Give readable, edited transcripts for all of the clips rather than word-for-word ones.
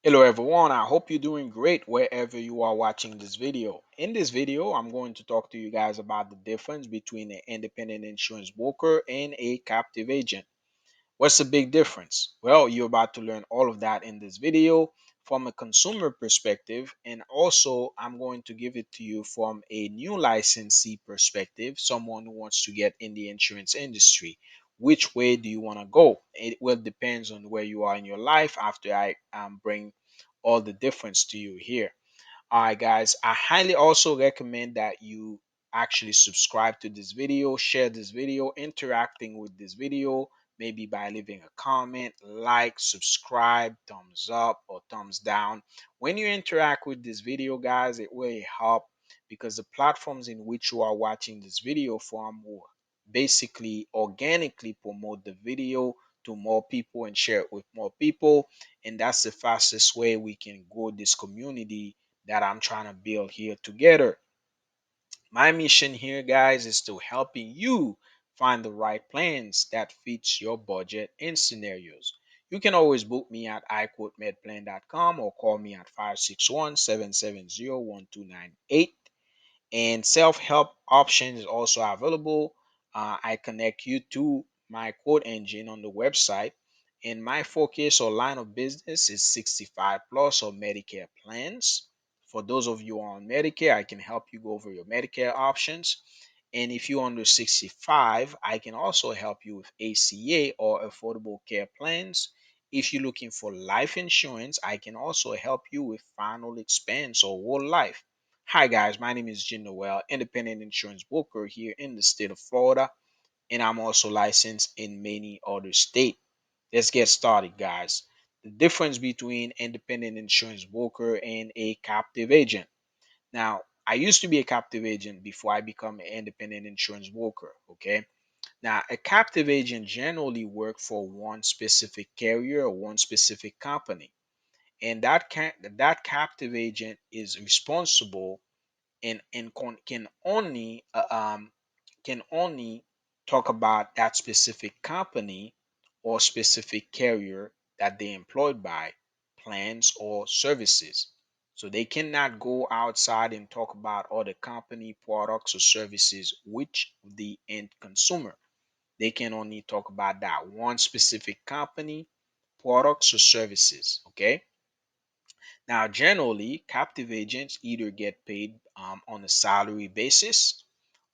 Hello everyone, I hope you're doing great wherever you are watching this video. In this video, I'm going to talk to you guys about the difference between an independent insurance broker and a captive agent. What's the big difference? Well, you're about to learn all of that in this video from a consumer perspective, and also I'm going to give it to you from a new licensee perspective, someone who wants to get in the insurance industry. Which way do you want to go? It will depends on where you are in your life after I bring all the difference to you here. All right, guys, I highly also recommend that you actually subscribe to this video, share this video, interacting with this video, maybe by leaving a comment, like, subscribe, thumbs up, or thumbs down. When you interact with this video, guys, it will help because the platforms in which you are watching this video from will basically organically promote the video to more people and share it with more people. And that's the fastest way we can grow this community that I'm trying to build here together. My mission here, guys, is to helping you find the right plans that fits your budget and scenarios. You can always book me at iQuoteMedPlan.com or call me at 561-770-1298. And self-help option is also available. I connect you to my quote engine on the website, and my focus or line of business is 65 plus or Medicare plans. For those of you on Medicare, I can help you go over your Medicare options. And if you're under 65, I can also help you with ACA or affordable care plans. If you're looking for life insurance, I can also help you with final expense or whole life. Hi guys, my name is Jim Noel, independent insurance broker here in the state of Florida, and I'm also licensed in many other states. Let's get started, guys. The difference between independent insurance broker and a captive agent. Now, I used to be a captive agent before I become an independent insurance broker. Okay. Now, a captive agent generally work for one specific carrier or one specific company, and that captive agent is responsible and can only talk about that specific company or specific carrier that they employed by, plans or services. So they cannot go outside and talk about other company products or services which the end consumer. They can only talk about that one specific company, products or services. Okay. Now, generally, captive agents either get paid on a salary basis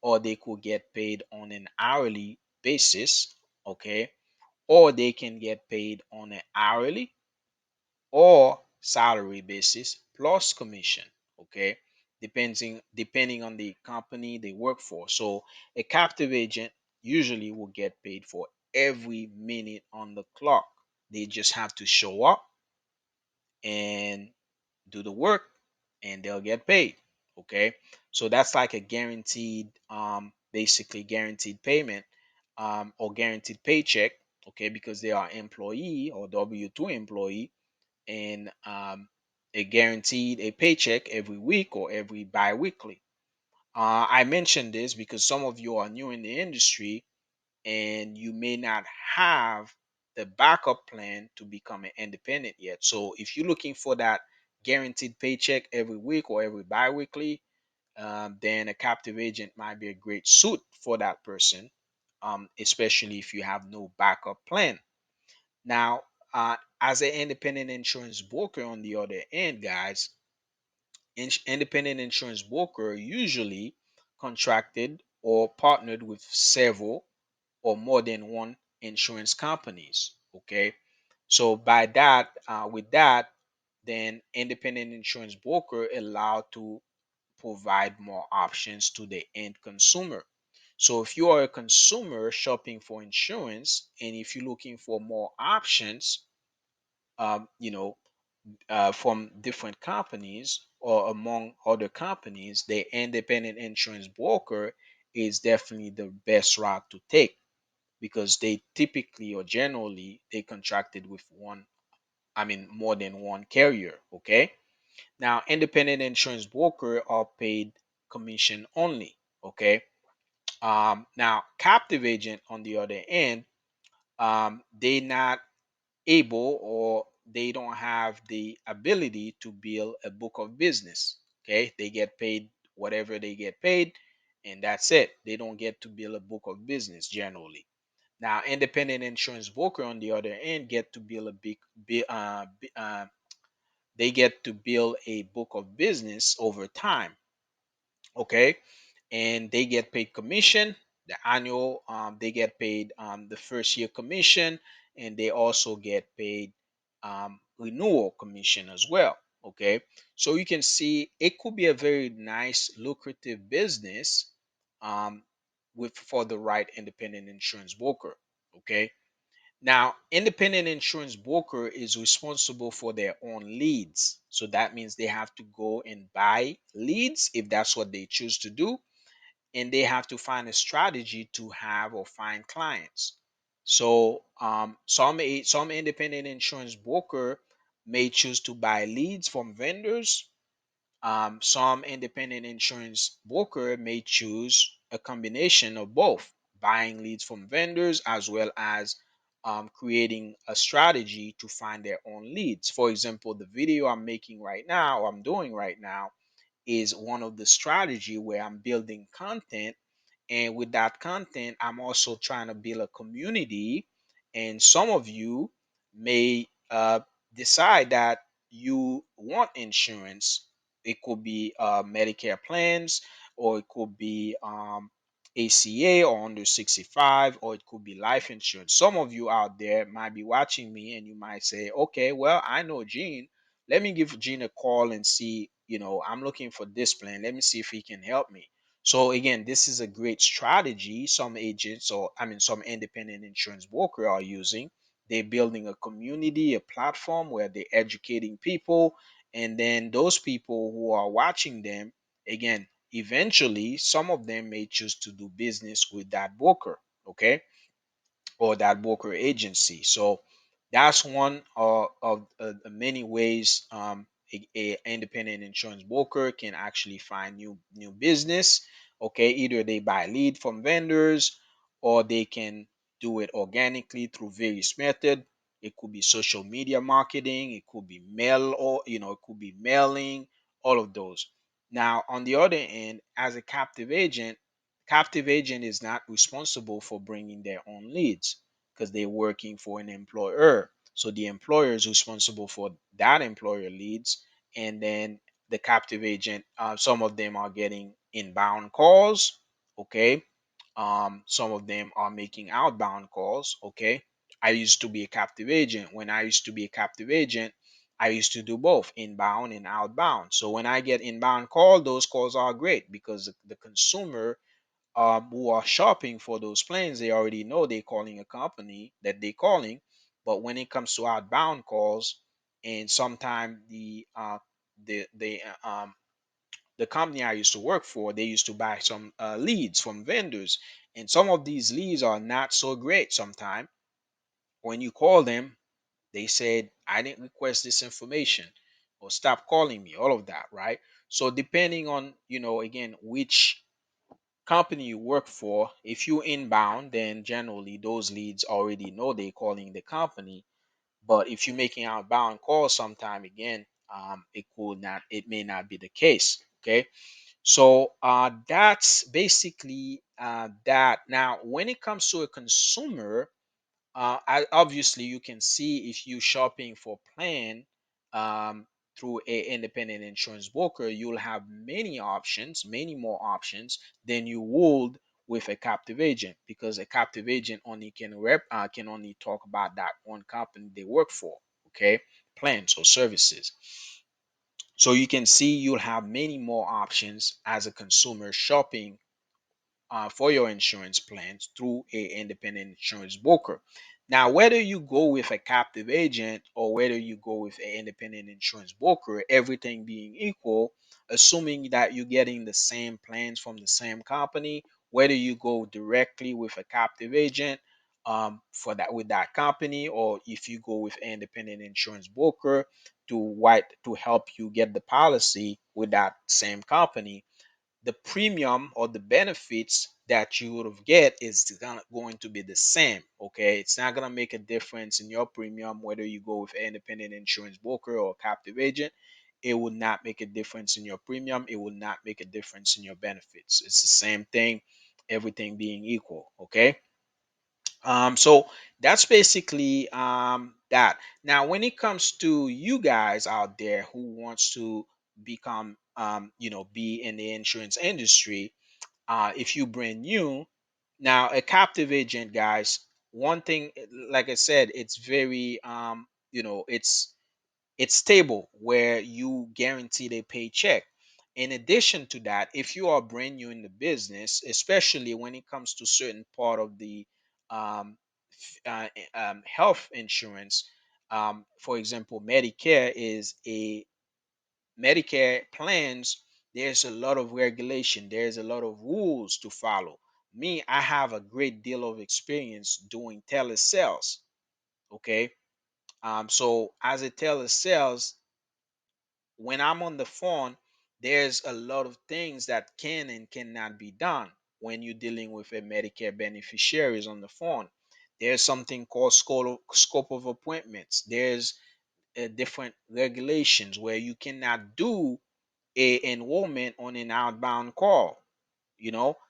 or they could get paid on an hourly basis, okay? Or they can get paid on an hourly or salary basis plus commission, okay? Depending on the company they work for. So, a captive agent usually will get paid for every minute on the clock. They just have to show up and do the work and they'll get paid. Okay. So that's like a guaranteed, basically guaranteed payment, or guaranteed paycheck. Okay. Because they are employee or W-2 employee, and a guaranteed a paycheck every week or every bi-weekly. I mentioned this because some of you are new in the industry and you may not have the backup plan to become an independent yet. So if you're looking for that guaranteed paycheck every week or every bi-weekly, then a captive agent might be a great suit for that person, especially if you have no backup plan. Now, as an independent insurance broker, on the other end, guys, independent insurance broker usually contracted or partnered with several or more than one insurance companies. Okay. So by that, with that, then independent insurance broker allowed to provide more options to the end consumer. So if you are a consumer shopping for insurance and if you're looking for more options, um, you know, from different companies or among other companies, the independent insurance broker is definitely the best route to take because they typically or generally they contracted with one, I mean more than one carrier. Okay. Now, independent insurance broker are paid commission only. Okay. Now, captive agent on the other end, they not able or they don't have the ability to build a book of business. Okay, they get paid whatever they get paid, and that's it. They don't get to build a book of business generally. Now, independent insurance broker on the other end get to build a they get to build a book of business over time. Okay, and they get paid commission, the annual, they get paid the first year commission, and they also get paid renewal commission as well. Okay, so you can see it could be a very nice lucrative business um, with for the right independent insurance broker. Okay, now, independent insurance broker is responsible for their own leads. So that means they have to go and buy leads if that's what they choose to do, and they have to find a strategy to have or find clients. So some independent insurance broker may choose to buy leads from vendors. Some independent insurance broker may choose a combination of both, buying leads from vendors as well as creating a strategy to find their own leads. For example, the video I'm making right now, I'm doing right now, is one of the strategy where I'm building content, and with that content I'm also trying to build a community. And some of you may decide that you want insurance. It could be Medicare plans, or it could be ACA or under 65, or it could be life insurance. Some of you out there might be watching me and you might say, okay, well, I know Gene. Let me give Gene a call and see, I'm looking for this plan. Let me see if he can help me. So again, this is a great strategy some agents, or I mean some independent insurance broker are using. They're building a community, a platform where they're educating people, and then those people who are watching them, again, eventually some of them may choose to do business with that broker. Okay, or that broker agency. So that's one of many ways a independent insurance broker can actually find new business. Okay, either they buy lead from vendors, or they can do it organically through various method. It could be social media marketing, it could be mail, or it could be mailing, all of those. Now, on the other end, as a captive agent is not responsible for bringing their own leads because they're working for an employer. So the employer is responsible for that employer leads, and then the captive agent, some of them are getting inbound calls. Okay, some of them are making outbound calls. Okay, I used to be a captive agent. When I used to be a captive agent, I used to do both inbound and outbound. So when I get inbound call, those calls are great because the consumer who are shopping for those planes, they already know they're calling a company that they're calling. But when it comes to outbound calls, and sometimes the company I used to work for, they used to buy some leads from vendors, and some of these leads are not so great. Sometimes when you call them, they said, "I didn't request this information," or "Stop calling me," all of that, right? So depending on again which company you work for, if you inbound, then generally those leads already know they're calling the company. But if you're making outbound calls, sometime again, it may not be the case. Okay, so that's basically that. Now, when it comes to a consumer, obviously you can see if you're shopping for plan through a independent insurance broker, you'll have many more options than you would with a captive agent, because a captive agent only can only talk about that one company they work for. Okay, plans or services. So you can see you'll have many more options as a consumer shopping for your insurance plans through a independent insurance broker. Now, whether you go with a captive agent or whether you go with an independent insurance broker, everything being equal, assuming that you're getting the same plans from the same company, whether you go directly with a captive agent for that with that company, or if you go with an independent insurance broker to help you get the policy with that same company, the premium or the benefits that you would have get is going to be the same. Okay, it's not going to make a difference in your premium whether you go with an independent insurance broker or captive agent. It will not make a difference in your premium. It will not make a difference in your benefits. It's the same thing, everything being equal. Okay. So that's basically that. Now, when it comes to you guys out there who wants to become, be in the insurance industry, if you brand new, now a captive agent, guys, one thing, like I said, it's very, it's stable where you guaranteed a paycheck. In addition to that, if you are brand new in the business, especially when it comes to certain part of the um, health insurance, for example, Medicare plans. There's a lot of regulation. There's a lot of rules to follow. Me, I have a great deal of experience doing telesales. Okay, so as a telesales, when I'm on the phone, there's a lot of things that can and cannot be done when you're dealing with a Medicare beneficiaries on the phone. There's something called scope of appointments. There's different regulations where you cannot do a enrollment on an outbound call.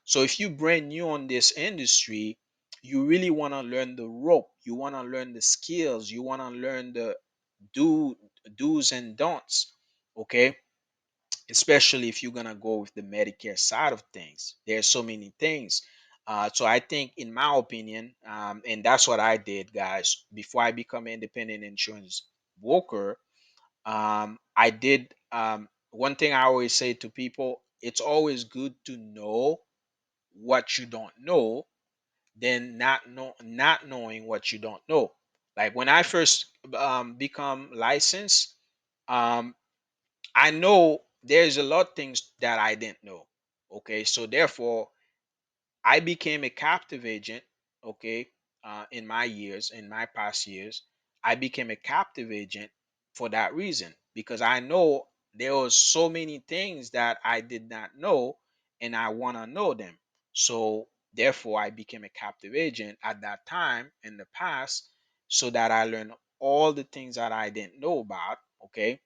So if you brand new on this industry, you really want to learn the rope. You want to learn the skills. You want to learn the do do's and don'ts. Okay, especially if you're gonna go with the Medicare side of things. There's so many things. So I think, in my opinion, and that's what I did, guys. Before I become an independent insurance broker, I did one thing I always say to people: it's always good to know what you don't know than not knowing what you don't know. Like when I first become licensed, um, I know there's a lot of things that I didn't know. Okay, so therefore I became a captive agent. Okay, in my past years, I became a captive agent for that reason, because I know there was so many things that I did not know, and I want to know them. So therefore, I became a captive agent at that time in the past, so that I learned all the things that I didn't know about. Okay,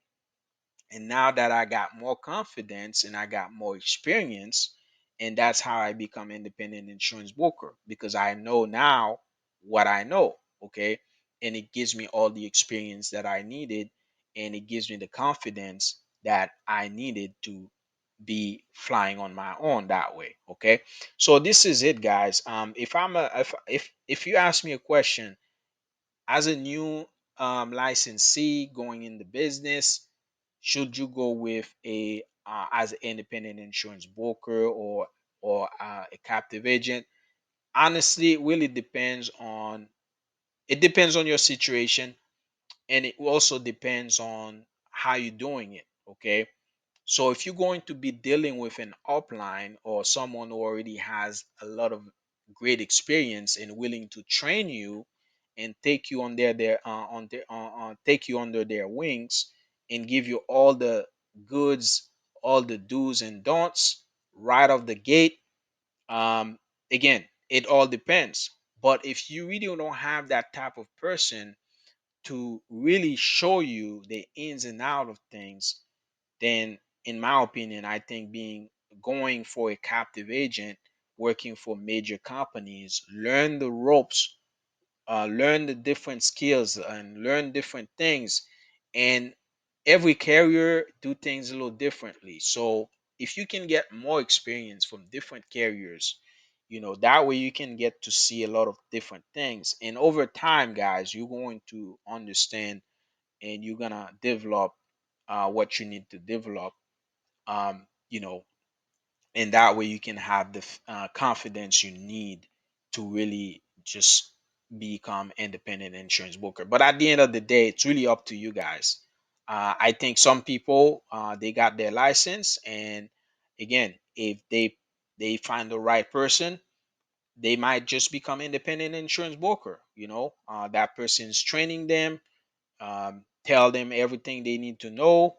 and now that I got more confidence and I got more experience, and that's how I become independent insurance broker, because I know now what I know. Okay. And it gives me all the experience that I needed, and it gives me the confidence that I needed to be flying on my own that way. Okay. So this is it, guys. If I'm a if you ask me a question as a new licensee going in the business, should you go with a as an independent insurance broker or a captive agent? Honestly, it really depends on your situation, and it also depends on how you're doing it. Okay, so if you're going to be dealing with an upline or someone who already has a lot of great experience and willing to train you and take you take you under their wings and give you all the goods, all the do's and don'ts right off the gate, um, again, it all depends. But if you really don't have that type of person to really show you the ins and out of things, then in my opinion, I think being going for a captive agent, working for major companies, learn the ropes, learn the different skills and learn different things. And every carrier do things a little differently. So if you can get more experience from different carriers, that way you can get to see a lot of different things. And over time, guys, you're going to understand and you're gonna develop what you need to develop, um, you know, and that way you can have the confidence you need to really just become independent insurance broker. But at the end of the day, it's really up to you guys. I think some people they got their license, and again, if they find the right person, they might just become independent insurance broker. That person's training them, tell them everything they need to know,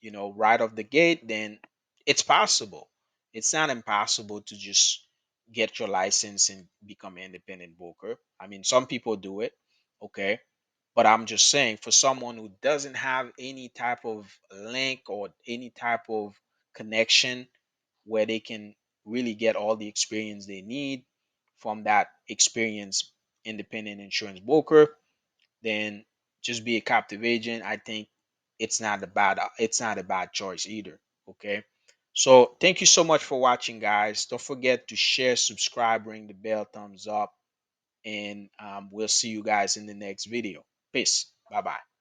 right off the gate, then it's possible. It's not impossible to just get your license and become an independent broker. I mean, some people do it, okay? But I'm just saying, for someone who doesn't have any type of link or any type of connection where they can really get all the experience they need from that experienced independent insurance broker, then just be a captive agent. I think it's not a bad choice either. Okay. So thank you so much for watching, guys. Don't forget to share, subscribe, ring the bell, thumbs up, and we'll see you guys in the next video. Peace. Bye bye.